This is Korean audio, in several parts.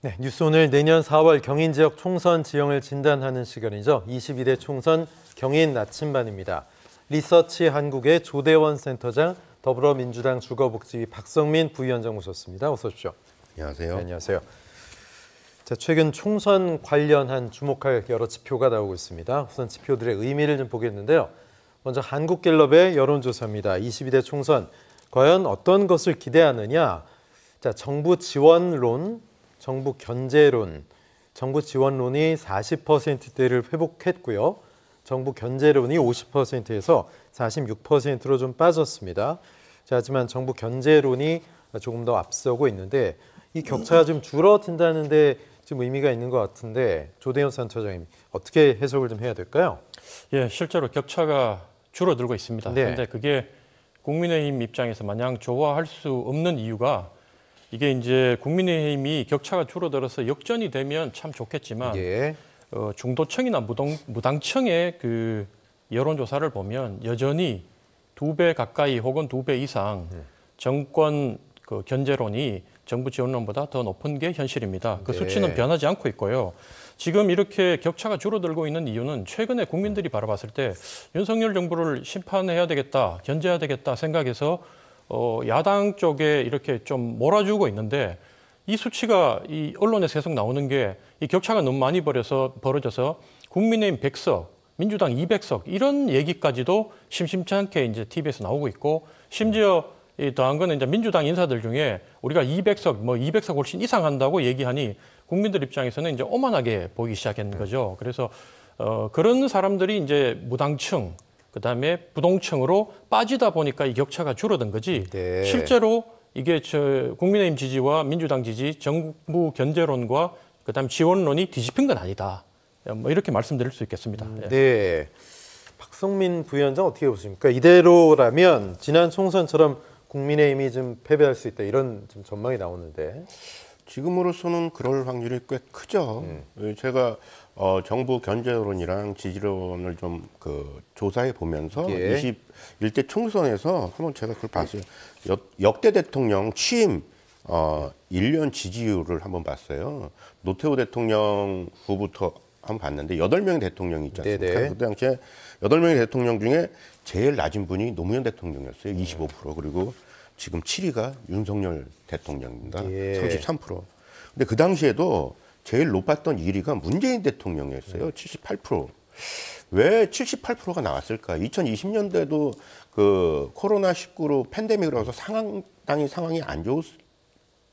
네, 뉴스 오늘 내년 4월 경인 지역 총선 지형을 진단하는 시간이죠. 22대 총선 경인 나침반입니다. 리서치 한국의 조대원 센터장, 더불어민주당 주거복지위 박성민 부위원장 모셨습니다. 어서 오십시오. 안녕하세요. 네, 안녕하세요. 자, 최근 총선 관련한 주목할 여러 지표가 나오고 있습니다. 우선 지표들의 의미를 좀 보겠는데요. 먼저 한국갤럽의 여론조사입니다. 22대 총선 과연 어떤 것을 기대하느냐? 자, 정부 지원론, 정부 견제론, 정부 지원론이 40%대를 회복했고요. 정부 견제론이 50%에서 46%로 좀 빠졌습니다. 자, 하지만 정부 견제론이 조금 더 앞서고 있는데 이 격차가 좀 줄어든다는데 좀 의미가 있는 것 같은데 조대원 센터장님 어떻게 해석을 좀 해야 될까요? 예, 실제로 격차가 줄어들고 있습니다. 네. 그런데 그게 국민의힘 입장에서 마냥 좋아할 수 없는 이유가 이게 이제 국민의힘이 격차가 줄어들어서 역전이 되면 참 좋겠지만 예. 중도층이나 무당층의 그 여론조사를 보면 여전히 2배 가까이 혹은 2배 이상 정권 그 견제론이 정부 지원론보다 더 높은 게 현실입니다. 그 네. 수치는 변하지 않고 있고요. 지금 이렇게 격차가 줄어들고 있는 이유는 최근에 국민들이 바라봤을 때 윤석열 정부를 심판해야 되겠다, 견제해야 되겠다 생각해서 야당 쪽에 이렇게 좀 몰아주고 있는데 이 수치가 이 언론에서 계속 나오는 게 이 격차가 너무 많이 벌어져서 국민의힘 100석, 민주당 200석 이런 얘기까지도 심심치 않게 이제 TV에서 나오고 있고 심지어 더한 거는 이제 민주당 인사들 중에 우리가 200석, 200석 훨씬 이상 한다고 얘기하니 국민들 입장에서는 이제 오만하게 보이기 시작한 거죠. 그래서 그런 사람들이 이제 무당층, 그다음에 부동층으로 빠지다 보니까 이 격차가 줄어든 거지. 네. 실제로 이게 국민의힘 지지와 민주당 지지, 정부 견제론과 그다음 지원론이 뒤집힌 건 아니다. 뭐 이렇게 말씀드릴 수 있겠습니다. 네. 박성민 부위원장 어떻게 보십니까? 이대로라면 지난 총선처럼 국민의힘이 좀 패배할 수 있다 이런 좀 전망이 나오는데 지금으로서는 그럴 확률이 꽤 크죠. 제가 정부 견제론이랑 지지론을 좀 조사해 보면서 예. 21대 총선에서 한번 제가 그걸 봤어요. 역대 대통령 취임 1년 지지율을 한번 봤어요. 노태우 대통령 후부터 한번 봤는데 8명의 대통령이 있지 않습니까? 네네. 그때 당시에 8명의 대통령 중에 제일 낮은 분이 노무현 대통령이었어요. 25%. 그리고 지금 7위가 윤석열 대통령입니다. 예. 33%. 근데 그 당시에도 제일 높았던 1위가 문재인 대통령이었어요. 78%. 왜 78%가 나왔을까? 2020년대도 그 코로나19로 팬데믹으로 해서 상황이 안 좋을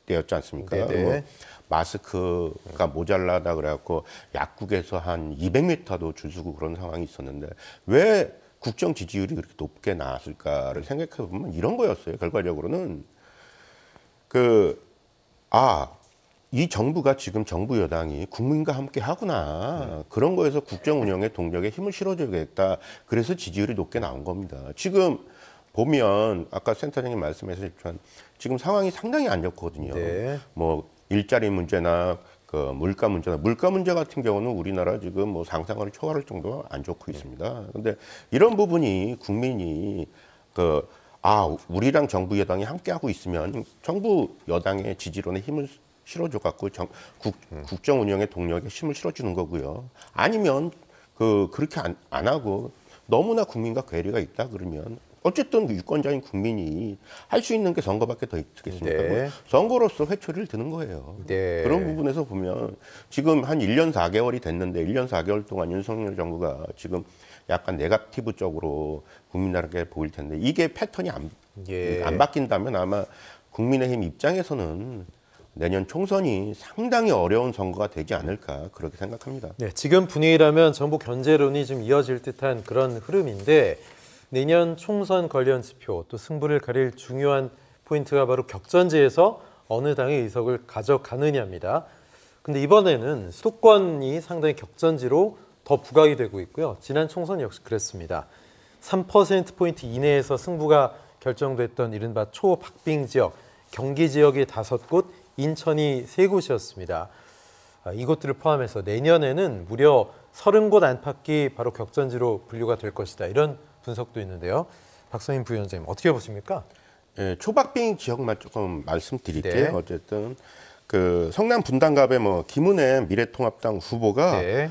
때였지 않습니까? 뭐 마스크가 모자라다 그래갖고 약국에서 한 200m도 줄 서고 그런 상황이 있었는데 왜 국정 지지율이 그렇게 높게 나왔을까를 생각해 보면 이런 거였어요. 결과적으로는 이 정부가 지금 정부 여당이 국민과 함께 하구나. 그런 거에서 국정 운영의 동력에 힘을 실어줘야겠다. 그래서 지지율이 높게 나온 겁니다. 지금 보면 아까 센터장님 말씀하셨지만 지금 상황이 상당히 안 좋거든요. 네. 뭐 일자리 문제나 물가 문제 같은 경우는 우리나라 지금 뭐 상상을 초월할 정도로 안 좋고 있습니다. 근데 이런 부분이 국민이 우리랑 정부 여당이 함께 하고 있으면 정부 여당의 지지론에 힘을 실어줘 갖고 국정 운영의 동력에 힘을 실어주는 거고요. 아니면 그렇게 안 하고 너무나 국민과 괴리가 있다 그러면 어쨌든 유권자인 국민이 할 수 있는 게 선거밖에 더 있겠습니까? 네. 선거로서 회초리를 드는 거예요. 네. 그런 부분에서 보면 지금 한 1년 4개월이 됐는데 1년 4개월 동안 윤석열 정부가 지금 약간 네거티브 쪽으로 국민들에게 보일 텐데 이게 패턴이 안 바뀐다면 아마 국민의힘 입장에서는 내년 총선이 상당히 어려운 선거가 되지 않을까 그렇게 생각합니다. 네, 지금 분위기라면 정부 견제론이 좀 이어질 듯한 그런 흐름인데 내년 총선 관련 지표 또 승부를 가릴 중요한 포인트가 바로 격전지에서 어느 당의 의석을 가져가느냐입니다. 근데 이번에는 수도권이 상당히 격전지로 더 부각이 되고 있고요. 지난 총선 역시 그랬습니다. 3%포인트 이내에서 승부가 결정됐던 이른바 초박빙 지역, 경기 지역이 5곳, 인천이 3곳이었습니다. 이곳들을 포함해서 내년에는 무려 30곳 안팎이 바로 격전지로 분류가 될 것이다. 이런 분석도 있는데요. 박성민 부위원장님 어떻게 보십니까? 초박빙 지역만 조금 말씀드릴게요. 네. 어쨌든 그 성남 분당갑의 뭐 김은혜 미래통합당 후보가 네.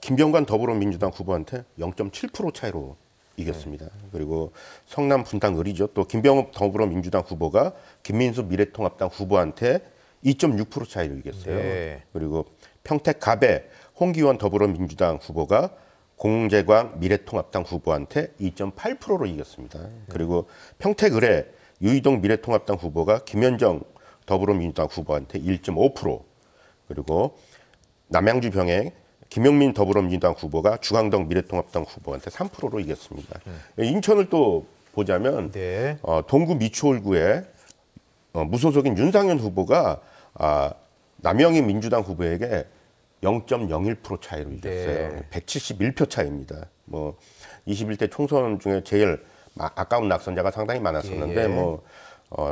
김병관 더불어민주당 후보한테 0.7% 차이로 이겼습니다. 그리고 성남 분당을이죠. 또 김병업 더불어민주당 후보가 김민수 미래통합당 후보한테 2.6% 차이로 이겼어요. 네. 그리고 평택갑의 홍기원 더불어민주당 후보가 공재광 미래통합당 후보한테 2.8%로 이겼습니다. 그리고 평택을의 유이동 미래통합당 후보가 김현정 더불어민주당 후보한테 1.5%, 그리고 남양주 병행 김영민 더불어민주당 후보가 주광덕 미래통합당 후보한테 3%로 이겼습니다. 인천을 또 보자면 네. 동구 미추홀구의 무소속인 윤상현 후보가 남영희 민주당 후보에게 0.01% 차이로 이겼어요. 네. 171표 차이입니다. 뭐 21대 총선 중에 제일 아까운 낙선자가 상당히 많았었는데 예. 뭐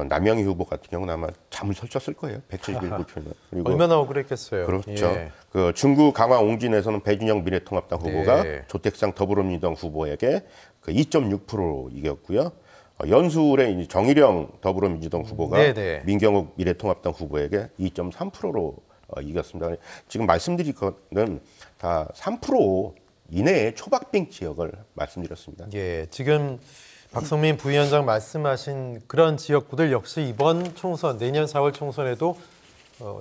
남영희 후보 같은 경우는 아마 잠을 설쳤을 거예요. 171표면. 그리고 얼마나 억울했겠어요. 그렇죠. 예. 그 중구 강화 옹진에서는 배준영 미래통합당 후보가 네. 조택상 더불어민주당 후보에게 그 2.6%로 이겼고요. 연수울의 이제 정일영 더불어민주당 후보가 네네. 민경욱 미래통합당 후보에게 2.3%로 이겼습니다. 지금 말씀드린 거는 다 3% 이내의 초박빙 지역을 말씀드렸습니다. 예, 지금 박성민 부위원장 말씀하신 그런 지역구들 역시 이번 총선, 내년 4월 총선에도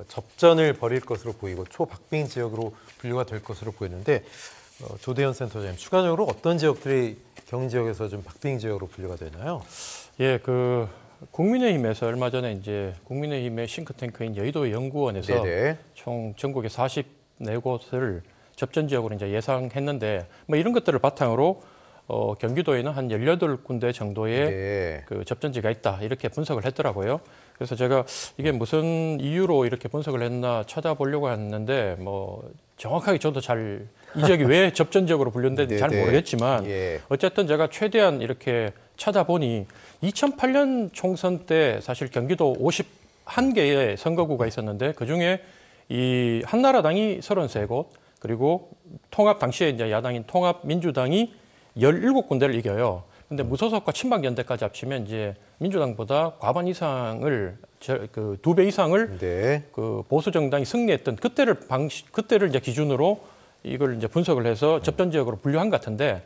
접전을 벌일 것으로 보이고 초박빙 지역으로 분류가 될 것으로 보이는데 조대현 센터장님, 추가적으로 어떤 지역들이 경기 지역에서 좀 박빙 지역으로 분류가 되나요? 예, 그 국민의힘에서 얼마 전에 이제 국민의힘의 싱크탱크인 여의도 연구원에서 네네. 총 전국의 44곳을 접전 지역으로 이제 예상했는데 뭐 이런 것들을 바탕으로 경기도에는 한 18군데 정도의 네. 그 접전지가 있다 이렇게 분석을 했더라고요. 그래서 제가 이게 무슨 이유로 이렇게 분석을 했나 찾아보려고 했는데 뭐 정확하게 저도 잘 이 지역이 왜 접전 지역으로 분류된지 잘 네네. 모르겠지만 예. 어쨌든 제가 최대한 이렇게 찾아보니 2008년 총선 때 사실 경기도 51개의 선거구가 있었는데 그중에 이 한나라당이 33곳 그리고 통합 당시에 이제 야당인 통합민주당이 17군데를 이겨요. 근데 무소속과 친박연대까지 합치면 이제 민주당보다 과반 이상을 그 2배 이상을 네. 그 보수 정당이 승리했던 그때를 이제 기준으로 이걸 이제 분석을 해서 접전 지역으로 분류한 것 같은데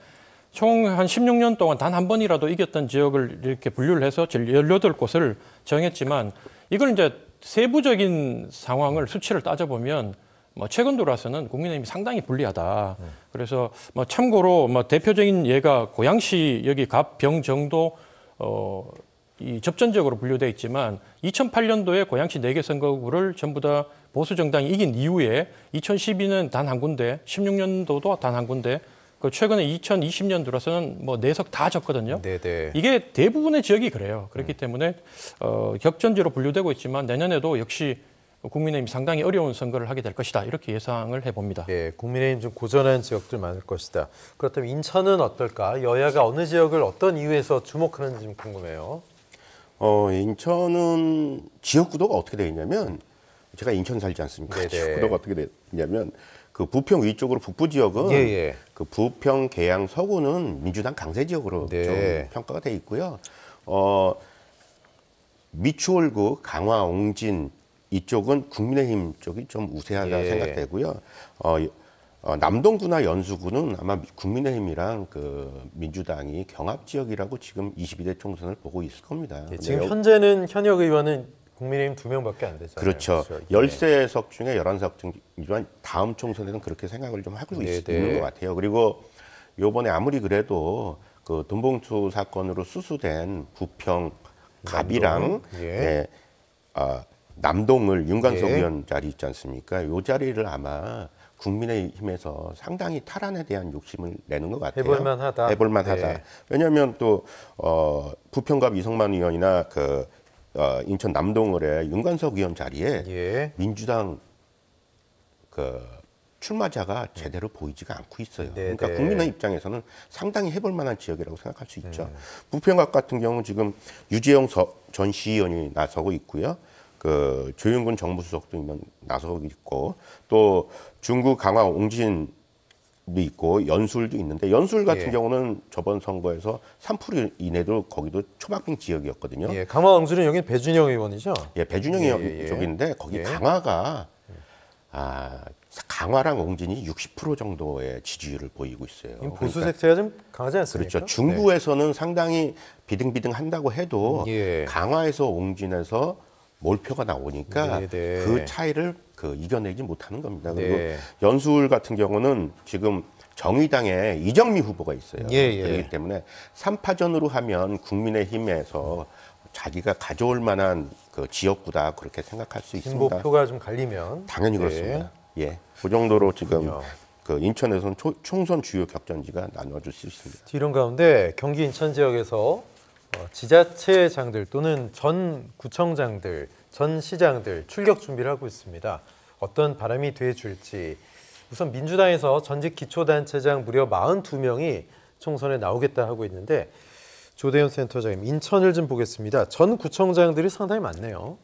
총 한 16년 동안 단 한 번이라도 이겼던 지역을 이렇게 분류를 해서 18곳을 정했지만 이걸 이제 세부적인 상황을 수치를 따져보면 뭐 최근 들어와서는 국민의힘이 상당히 불리하다. 그래서 뭐 참고로 뭐 대표적인 예가 고양시 여기 갑병 정도 이 접전 지역으로 분류돼 있지만 2008년도에 고양시 4개 선거구를 전부 다 보수 정당이 이긴 이후에 2012년 단 한 군데, 16년도도 단 한 군데, 그 최근에 2020년 들어서는 뭐 4석 다 졌거든요. 네네. 이게 대부분의 지역이 그래요. 그렇기 때문에 격전지로 분류되고 있지만 내년에도 역시 국민의힘이 상당히 어려운 선거를 하게 될 것이다. 이렇게 예상을 해봅니다. 예, 국민의힘 좀 고전한 지역들 많을 것이다. 그렇다면 인천은 어떨까? 여야가 어느 지역을 어떤 이유에서 주목하는지 좀 궁금해요. 인천은 지역구도가 어떻게 되어 있냐면 제가 인천 살지 않습니까? 네네. 지역구도가 어떻게 되어 있냐면 그 부평 위쪽으로 북부 지역은 예. 그 부평, 계양, 서구는 민주당 강세 지역으로 네. 좀 평가가 돼 있고요. 미추홀구, 강화, 옹진 이쪽은 국민의힘 쪽이 좀 우세하다 예. 생각되고요. 남동구나 연수구는 아마 국민의힘이랑 그 민주당이 경합 지역이라고 지금 22대 총선을 보고 있을 겁니다. 예, 지금 근데 현재는 현역 의원은 국민의힘 2명밖에 안 되잖아요. 그렇죠. 예. 13석 중에 11석이지만 다음 총선에는 그렇게 생각을 좀 하고 있는 것 같아요. 그리고 요번에 아무리 그래도 그 돈봉투 사건으로 수수된 부평 갑이랑 예. 남동을 윤관석 예. 의원 자리 있지 않습니까? 요 자리를 아마 국민의힘에서 상당히 탈환에 대한 욕심을 내는 것 같아요. 해볼만하다. 해볼만하다. 네. 왜냐하면 또 부평갑 이성만 의원이나 그 인천 남동을의 윤관석 의원 자리에 예. 민주당 그 출마자가 제대로 보이지가 않고 있어요. 네, 그러니까 네. 국민의 입장에서는 상당히 해볼 만한 지역이라고 생각할 수 있죠. 부평갑 같은 경우는 지금 유재영 전 시의원이 나서고 있고요. 그 조윤근 정무수석도 나서고 있고 또 중구 강화 옹진 있고 연수울도 있는데 연수울 같은 예. 경우는 저번 선거에서 3% 이내도 거기도 초박빙 지역이었거든요. 예, 강화 응주는 여기 배준영 의원이죠. 예, 배준영 예. 쪽인데 거기 예. 강화가 강화랑 옹진이 60% 정도의 지지율을 보이고 있어요. 보수 그러니까 색채가 좀 강하지 않습니까? 그렇죠. 중부에서는 상당히 비등비등한다고 해도 예. 강화에서 옹진에서 몰표가 나오니까 네. 그 차이를 이겨내지 못하는 겁니다. 그리고 네. 연수울 같은 경우는 지금 정의당에 이정미 후보가 있어요. 예. 그렇기 때문에 3파전으로 하면 국민의힘에서 자기가 가져올 만한 그 지역구다 그렇게 생각할 수 있습니다. 진보표가 좀 갈리면 당연히 네. 그렇습니다. 예, 그 정도로 지금 그렇군요. 그 인천에서는 총선 주요 격전지가 나눠질 수 있습니다. 이런 가운데 경기 인천 지역에서 지자체장들 또는 전 구청장들, 전 시장들 출격 준비를 하고 있습니다. 어떤 바람이 돼줄지. 우선 민주당에서 전직 기초단체장 무려 42명이 총선에 나오겠다 하고 있는데 조대현 센터장님, 인천을 좀 보겠습니다. 전 구청장들이 상당히 많네요.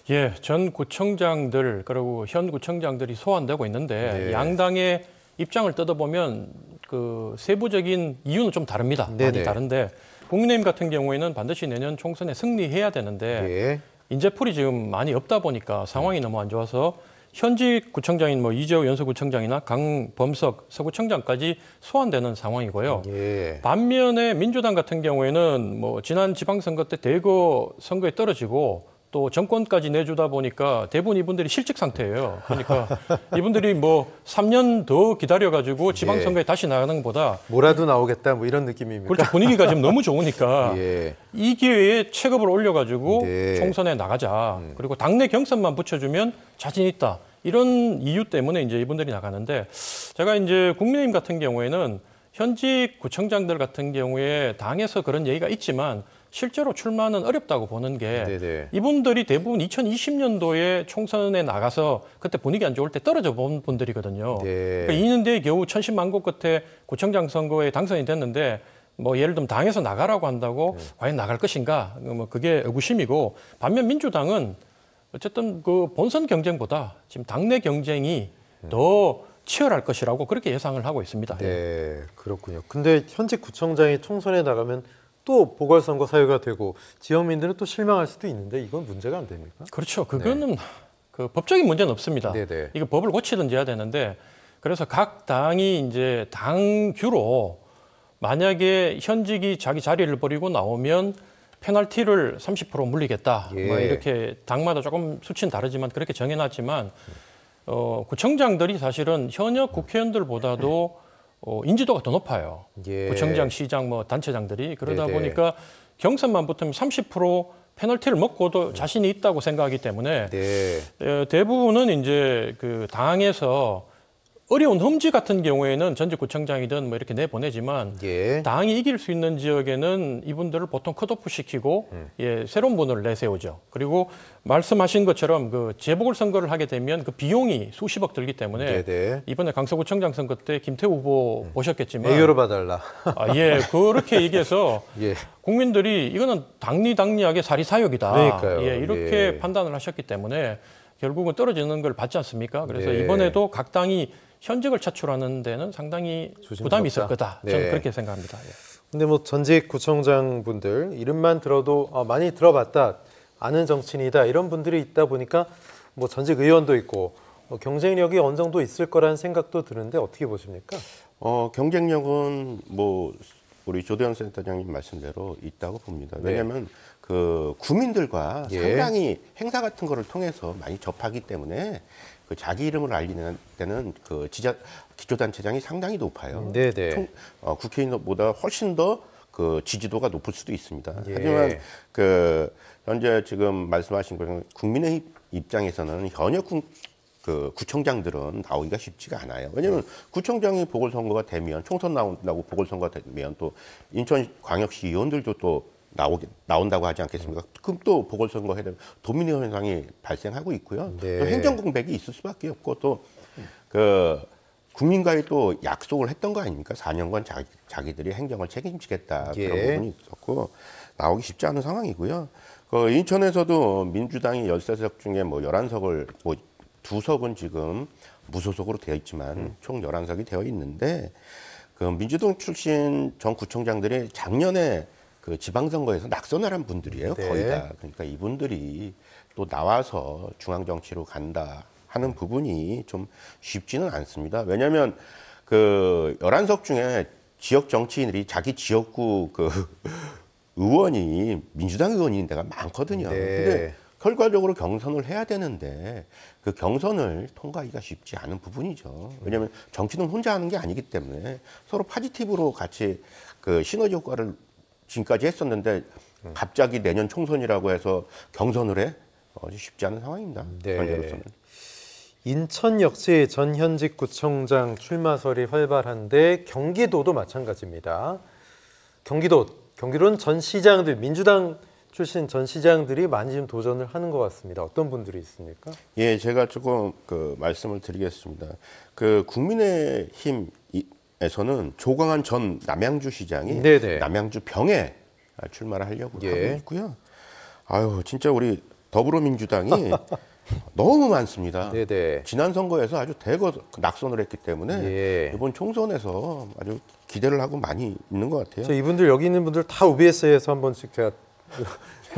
예, 전 구청장들 그리고 현 구청장들이 소환되고 있는데 네. 양당의 입장을 뜯어보면 그 세부적인 이유는 좀 다릅니다. 네네. 많이 다른데 국민의힘 같은 경우에는 반드시 내년 총선에 승리해야 되는데 예. 인재풀이 지금 많이 없다 보니까 상황이 너무 안 좋아서 현직 구청장인 뭐 이재호 연서구청장이나 강범석 서구청장까지 소환되는 상황이고요. 예. 반면에 민주당 같은 경우에는 뭐 지난 지방선거 때 대거 선거에 떨어지고 또 정권까지 내주다 보니까 대부분 이분들이 실직 상태예요. 그러니까 이분들이 뭐 3년 더 기다려가지고 지방선거에 다시 나가는 것보다 뭐라도 나오겠다 뭐 이런 느낌입니까? 그렇죠. 분위기가 지금 너무 좋으니까 예. 이 기회에 체급을 올려가지고 네. 총선에 나가자. 그리고 당내 경선만 붙여주면 자신 있다. 이런 이유 때문에 이제 이분들이 나가는데 제가 이제 국민의힘 같은 경우에는 현직 구청장들 같은 경우에 당에서 그런 얘기가 있지만 실제로 출마는 어렵다고 보는 게 네네. 이분들이 대부분 2020년도에 총선에 나가서 그때 분위기 안 좋을 때 떨어져 본 분들이거든요. 네. 그러니까 2년 뒤에 겨우 천신만고 끝에 구청장 선거에 당선이 됐는데 뭐 예를 들면 당에서 나가라고 한다고 과연 나갈 것인가? 뭐 그게 의구심이고 반면 민주당은 어쨌든 그 본선 경쟁보다 지금 당내 경쟁이 더 치열할 것이라고 그렇게 예상을 하고 있습니다. 네, 그렇군요. 근데 현직 구청장이 총선에 나가면 또 보궐선거 사유가 되고 지역민들은 또 실망할 수도 있는데 이건 문제가 안 됩니까? 그렇죠. 그거는 그 법적인 문제는 없습니다. 네네. 이거 법을 고치든지 해야 되는데 그래서 각 당이 이제 당규로 만약에 현직이 자기 자리를 버리고 나오면 페널티를 30% 물리겠다. 예. 뭐 이렇게 당마다 조금 수치는 다르지만 그렇게 정해놨지만 구청장들이 사실은 현역 국회의원들보다도 인지도가 더 높아요. 예. 구청장, 시장, 뭐 단체장들이 그러다 네네. 보니까 경선만 붙으면 30% 페널티를 먹고도 자신이 있다고 생각하기 때문에 네. 대부분은 이제 그 당에서 어려운 험지 같은 경우에는 전직 구청장이든 뭐 이렇게 내보내지만 예. 당이 이길 수 있는 지역에는 이분들을 보통 컷오프 시키고 새로운 분을 내세우죠. 그리고 말씀하신 것처럼 그 재보궐선거를 하게 되면 그 비용이 수십억 들기 때문에 네네. 이번에 강서구청장 선거 때 김태우 후보 보셨겠지만 애교로 봐달라. 예, 그렇게 얘기해서 예. 국민들이 이거는 당리당리하게 사리사욕이다. 그러니까요. 예, 이렇게 예. 판단을 하셨기 때문에 결국은 떨어지는 걸 받지 않습니까? 그래서 네. 이번에도 각 당이 현직을 차출하는 데는 상당히 부담이 있을 거다. 저는 네. 그렇게 생각합니다. 예. 근데 뭐 전직 구청장 분들 이름만 들어도 많이 들어봤다, 아는 정치인이다 이런 분들이 있다 보니까 뭐 전직 의원도 있고 경쟁력이 어느 정도 있을 거라는 생각도 드는데 어떻게 보십니까? 경쟁력은 뭐 우리 조대현 센터장님 말씀대로 있다고 봅니다. 왜냐하면 그 구민들과 예. 상당히 행사 같은 거를 통해서 많이 접하기 때문에 그 자기 이름을 알리는 때는 그 기초단체장이 상당히 높아요. 네네. 국회의원보다 훨씬 더 그 지지도가 높을 수도 있습니다. 예. 하지만 그 현재 지금 말씀하신 것처럼 국민의 입장에서는 현역 그 구청장들은 나오기가 쉽지가 않아요. 왜냐하면 구청장이 보궐선거가 되면 총선 나온다고 보궐선거가 되면 또 인천광역시 의원들도 또 나온다고 하지 않겠습니까? 그럼 또 보궐선거 해야 되면 도미노 현상이 발생하고 있고요. 네. 또 행정 공백이 있을 수밖에 없고 또 그 국민과의 또 약속을 했던 거 아닙니까? 4년간 자기들이 행정을 책임지겠다 예. 그런 부분이 있었고 나오기 쉽지 않은 상황이고요. 그 인천에서도 민주당이 13석 중에 뭐 11석을 뭐 두 석은 지금 무소속으로 되어 있지만 총 11석이 되어 있는데 그 민주당 출신 전 구청장들이 작년에 그 지방선거에서 낙선을 한 분들이에요. 네. 거의 다. 그러니까 이분들이 또 나와서 중앙정치로 간다 하는 부분이 좀 쉽지는 않습니다. 왜냐하면 그 11석 중에 지역 정치인들이 자기 지역구 그 의원이 민주당 의원인 데가 많거든요. 네. 근데 결과적으로 경선을 해야 되는데 그 경선을 통과하기가 쉽지 않은 부분이죠. 왜냐하면 정치는 혼자 하는 게 아니기 때문에 서로 포지티브로 같이 그 시너지 효과를 지금까지 했었는데 갑자기 내년 총선이라고 해서 경선을 해? 쉽지 않은 상황입니다. 네. 현재로서는. 인천 역시 전현직 구청장 출마설이 활발한데 경기도도 마찬가지입니다. 경기도는 전 시장들, 민주당 출신 전 시장들이 많이 좀 도전을 하는 것 같습니다. 어떤 분들이 있습니까? 예, 제가 조금 그 말씀을 드리겠습니다. 그 국민의힘에서는 조광한 전 남양주 시장이 네네. 남양주 병에 출마를 하려고 예. 하고 있고요. 아유, 진짜 우리 더불어민주당이 너무 많습니다. 네네. 지난 선거에서 아주 대거 낙선을 했기 때문에 예. 이번 총선에서 아주 기대를 하고 많이 있는 것 같아요. 저 이분들 여기 있는 분들 다 OBS에서 한 번씩 제가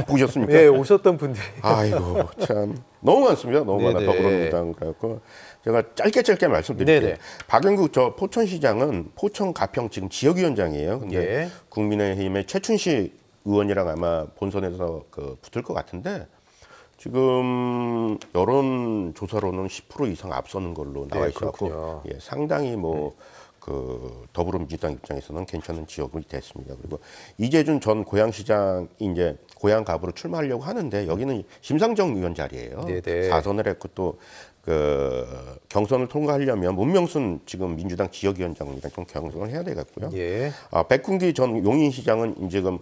보셨습니까? 예, 오셨던 분들이. 아이고 참 너무 많습니다. 너무 많아 네네. 더불어민주당 그래갖고 제가 짧게 말씀드릴게요. 네네. 박영국 저 포천시장은 포천 가평 지금 지역위원장이에요. 근데 예. 국민의힘의 최춘식 의원이랑 아마 본선에서 그 붙을 것 같은데 지금 여론 조사로는 10% 이상 앞서는 걸로 나와 네, 있었고 그렇군요. 예, 상당히 뭐 그 더불어민주당 입장에서는 괜찮은 지역이 됐습니다. 그리고 이재준 전 고양시장이 이제 고양갑으로 출마하려고 하는데 여기는 심상정 의원 자리예요. 네네. 4선을 했고 또 그 경선을 통과하려면 문명순 지금 민주당 지역위원장이랑 좀 경선을 해야 되겠고요. 예. 백군기 전 용인시장은 지금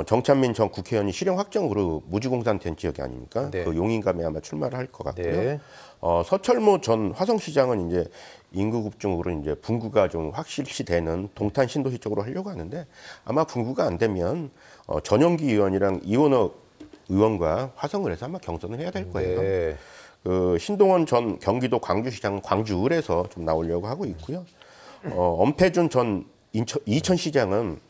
정찬민 전 국회의원이 실형 확정으로 무주공산된 지역이 아닙니까? 네. 그 용인감에 아마 출마를 할 것 같고요. 네. 서철모 전 화성시장은 이제 인구 급증으로 이제 분구가 좀 확실시 되는 동탄 신도시 쪽으로 하려고 하는데 아마 분구가 안 되면 전용기 의원이랑 이원호 의원과 화성을 해서 아마 경선을 해야 될 거예요. 네. 그 신동원 전 경기도 광주시장은 광주을에서 좀 나오려고 하고 있고요. 엄태준 전 이천시장은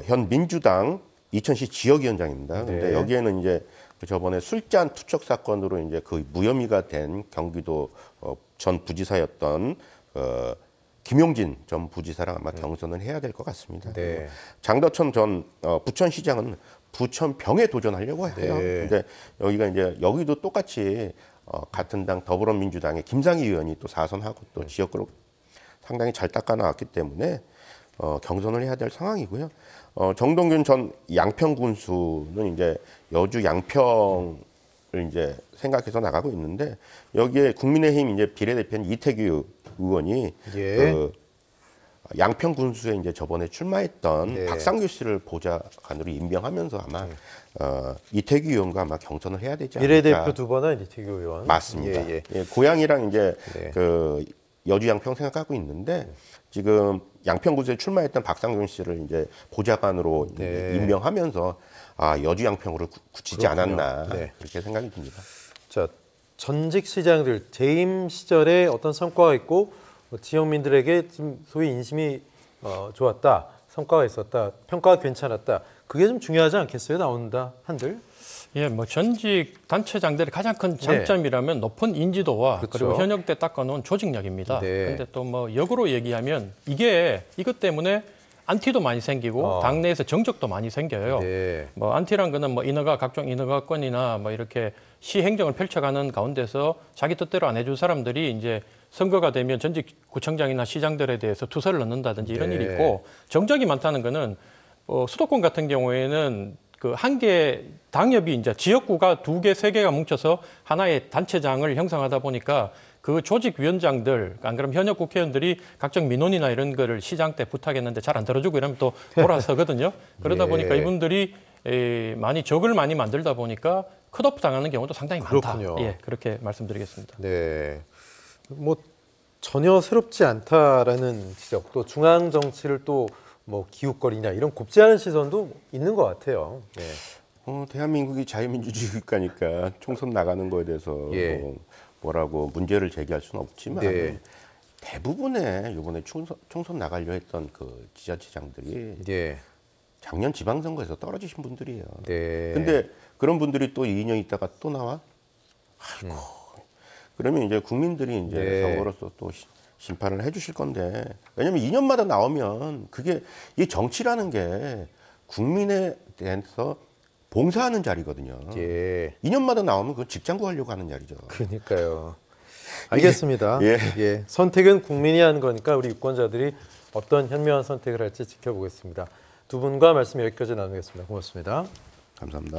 현 민주당 이천시 지역위원장입니다. 근데 네. 여기에는 이제 저번에 술잔 투척 사건으로 이제 그 무혐의가 된 경기도 전 부지사였던 김용진 전 부지사랑 아마 경선을 해야 될 것 같습니다. 네. 장덕천 전 부천시장은 부천병에 도전하려고 해요. 네. 근데 여기가 이제 여기도 똑같이 같은 당 더불어민주당의 김상희 의원이 또 4선하고 또 지역구로 상당히 잘 닦아 나왔기 때문에 경선을 해야 될 상황이고요. 정동균 전 양평군수는 이제 여주 양평을 이제 생각해서 나가고 있는데 여기에 국민의힘 이제 비례대표인 이태규 의원이 예. 그 양평군수에 이제 저번에 출마했던 네. 박상규 씨를 보좌관으로 임명하면서 아마 이태규 의원과 아마 경선을 해야 되지 않을까. 비례대표 두 번은 이태규 의원. 맞습니다. 예, 예. 예, 고향이랑 이제 네. 그 여주 양평 생각하고 있는데 지금 양평군수에 출마했던 박상준 씨를 이제 보좌관으로 네. 임명하면서 여주 양평으로 굳히지 그렇군요. 않았나 네. 그렇게 생각이 듭니다. 자, 전직 시장들 재임 시절에 어떤 성과가 있고 지역민들에게 좀 소위 인심이 좋았다, 성과가 있었다, 평가가 괜찮았다. 그게 좀 중요하지 않겠어요? 나온다 한들. 예, 뭐 전직 단체장들의 가장 큰 장점이라면 높은 인지도와 그렇죠. 그리고 현역 때 닦아놓은 조직력입니다. 네. 그런데 또 뭐 역으로 얘기하면 이것 때문에 안티도 많이 생기고 당내에서 정적도 많이 생겨요. 네. 뭐 안티란 거는 뭐 각종 인허가권이나 뭐 이렇게 시행정을 펼쳐가는 가운데서 자기 뜻대로 안 해준 사람들이 이제 선거가 되면 전직 구청장이나 시장들에 대해서 투서를 넣는다든지 이런 네. 일이 있고 정적이 많다는 거는 수도권 같은 경우에는 그 한 개 당협이 이제 지역구가 2개, 3개가 뭉쳐서 하나의 단체장을 형성하다 보니까 그 조직위원장들, 안 그러면 현역 국회의원들이 각종 민원이나 이런 거를 시장 때 부탁했는데 잘 안 들어주고 이러면 또 돌아서거든요. 그러다 예. 보니까 이분들이 많이 적을 많이 만들다 보니까 컷오프 당하는 경우도 상당히 많다. 그렇군요. 예, 그렇게 말씀드리겠습니다. 네. 뭐 전혀 새롭지 않다라는 지적, 또 중앙 정치를 또 뭐 기웃거리냐 이런 곱지 않은 시선도 있는 것 같아요. 네. 대한민국이 자유민주주의 국가니까 총선 나가는 거에 대해서 예. 뭐라고 문제를 제기할 수는 없지만 네. 대부분의 이번에 총선 나가려 했던 그 지자체장들이 예. 작년 지방선거에서 떨어지신 분들이에요. 네. 근데 그런 분들이 또 2년 있다가 또 나와? 아이고. 그러면 이제 국민들이 이제 네. 선거로서 또 심판을 해주실 건데, 왜냐면 2년마다 나오면 그게 이 정치라는 게 국민에 대해서 봉사하는 자리거든요. 예. 2년마다 나오면 그건 직장 구하려고 하는 자리죠. 그러니까요. 알겠습니다. 예. 예. 선택은 국민이 하는 거니까 우리 유권자들이 어떤 현명한 선택을 할지 지켜보겠습니다. 두 분과 말씀 여기까지 나누겠습니다. 고맙습니다. 감사합니다.